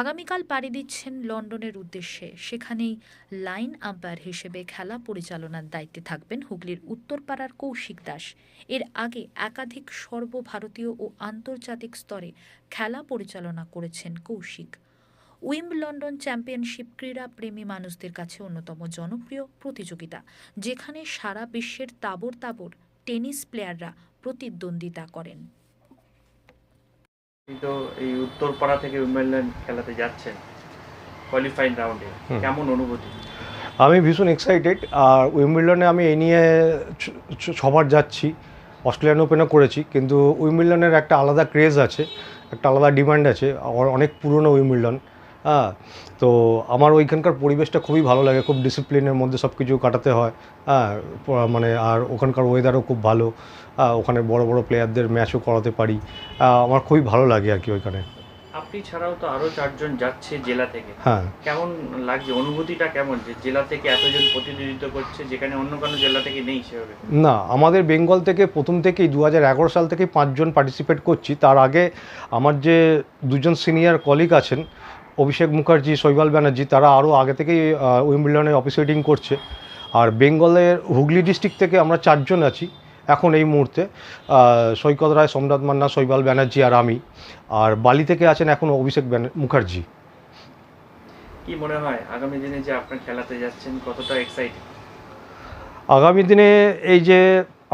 আগামীকাল পাড়ি দিচ্ছেন লন্ডনের উদ্দেশ্যে। সেখানেই লাইন আম্পায়ার হিসেবে খেলা পরিচালনার দায়িত্বে থাকবেন হুগলির উত্তরপাড়ার কৌশিক দাস। এর আগে একাধিক সর্বভারতীয় ও আন্তর্জাতিক স্তরে খেলা পরিচালনা করেছেন কৌশিক। উইম্বলডন চ্যাম্পিয়নশিপ ক্রীড়া প্রেমী মানুষদের কাছে অন্যতম জনপ্রিয় প্রতিযোগিতা, যেখানে সারা বিশ্বের তাবড় তাবড় টেনিস প্লেয়াররা প্রতিদ্বন্দ্বিতা করেন। কিন্তু এই উত্তরপাড়া থেকে উইম্বলডন খেলাতে যাচ্ছেন কোয়ালিফাইং রাউন্ডে, কেমন অনুভূতি? আমি ভীষণ এক্সাইটেড। আর উইম্বলডনে আমি এই নিয়ে ছবার যাচ্ছি, অস্ট্রেলিয়ান ওপেনও করেছি, কিন্তু উইম্বলডনের একটা আলাদা ক্রেজ আছে, একটা আলাদা ডিমান্ড আছে। অনেক পুরনো উইম্বলডন। হ্যাঁ, তো আমার ওইখানকার পরিবেশটা খুবই ভালো লাগে, খুব ডিসিপ্লিনের মধ্যে সব কিছু কাটাতে হয়। হ্যাঁ, মানে আর ওখানকার ওয়েদারও খুব ভালো। ওখানে বড় বড় প্লেয়ারদের ম্যাচও করাতে পারি। আমার খুবই ভালো লাগে আর কি ওইখানে। আপনি ছাড়াও তো আরও 4 জন যাচ্ছে জেলা থেকে। হ্যাঁ, কেমন লাগছে, অনুভূতিটা কেমন যে জেলা থেকে এতজন প্রতিনিধিত্ব করছে, যেখানে অন্য কোনো জেলা থেকে নেই সেভাবে? না, আমাদের বেঙ্গল থেকে প্রথম থেকেই 2011 সাল থেকে 5 জন পার্টিসিপেট করছি। তার আগে আমার যে দুজন সিনিয়র কলিগ আছেন, অভিষেক মুখার্জি, শৈবাল ব্যানার্জি, তারা আরও আগে থেকেই উইম্বলডনে অফিসিয়েটিং করছে। আর বেঙ্গলের হুগলি ডিস্ট্রিক্ট থেকে আমরা 4 জন আছি এখন এই মুহূর্তে। সৈকত রায়, সোমনাথ মান্না, শৈবাল ব্যানার্জি আর আমি। আর বালি থেকে আছেন এখন অভিষেক মুখার্জি। কি মনে হয় আগামী দিনে যে আপনার খেলাতে যাচ্ছেন, কতটা এক্সাইটেড? আগামী দিনে এই যে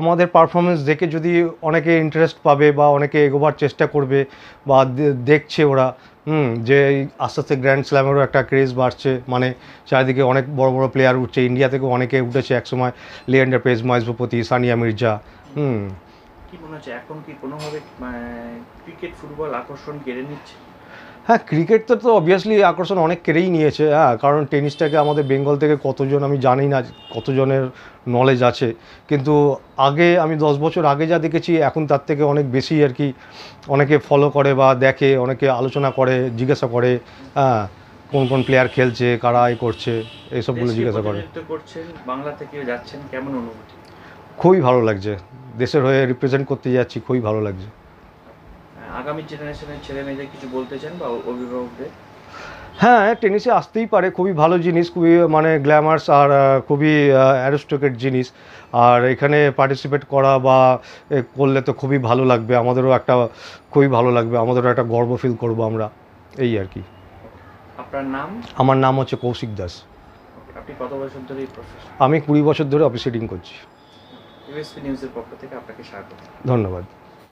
আমাদের পারফরমেন্স দেখে যদি অনেকে ইন্টারেস্ট পাবে বা অনেকে এগোবার চেষ্টা করবে বা দেখছে ওরা, যে আস্তে আস্তে গ্র্যান্ড স্ল্যামেরও একটা ক্রেজ বাড়ছে, মানে চারিদিকে অনেক বড় বড় প্লেয়ার উঠছে। ইন্ডিয়া থেকেও অনেকে উঠেছে একসময়, লিয়েন্ডার পেজ, মহেশ ভূপতি, সানিয়া মির্জা। কি মনে হচ্ছে এখন কি কোনোভাবে ক্রিকেট ফুটবল আকর্ষণ কেড়ে নিচ্ছে? হ্যাঁ, ক্রিকেট তো অবভিয়াসলি আকর্ষণ অনেক কেড়েই নিয়েছে। হ্যাঁ, কারণ টেনিসটাকে আমাদের বেঙ্গল থেকে কতজন, আমি জানি না কতজনের নলেজ আছে, কিন্তু আগে আমি 10 বছর আগে যা দেখেছি, এখন তার থেকে অনেক বেশি আর কি অনেকে ফলো করে বা দেখে, অনেকে আলোচনা করে, জিজ্ঞাসা করে। হ্যাঁ, কোন কোন প্লেয়ার খেলছে, কারা করছে, এইসবগুলো জিজ্ঞাসা করে। করছেন, বাংলা থেকেও যাচ্ছেন, কেমন অনুভূতি? খুবই ভালো লাগছে, দেশের হয়ে রিপ্রেজেন্ট করতে যাচ্ছি, খুবই ভালো লাগছে। আগামী জেনারেশনের ছেলে মেয়েদের কিছু বলতে চান বা অভিভাবকদের? হ্যাঁ, টেনিসে আসতেই পারে, খুবই ভালো জিনিস, খুবই মানে গ্ল্যামার্স আর খুবই অ্যারিস্টোক্রেট জিনিস। আর এখানে পার্টিসিপেট করা বা করলে তো খুবই ভালো লাগবে, আমাদেরও একটা খুবই ভালো লাগবে, আমাদেরও একটা গর্ব ফিল করবো আমরা, এই আর কি। আপনার নাম? আমার নাম হচ্ছে কৌশিক দাস। আপনি কত বছর ধরে এই প্রফেশন? আমি 20 বছর ধরে অফিসিয়েটিং করছি। ইউএসপি নিউজের পক্ষ থেকে আপনাকে স্বাগত। ধন্যবাদ।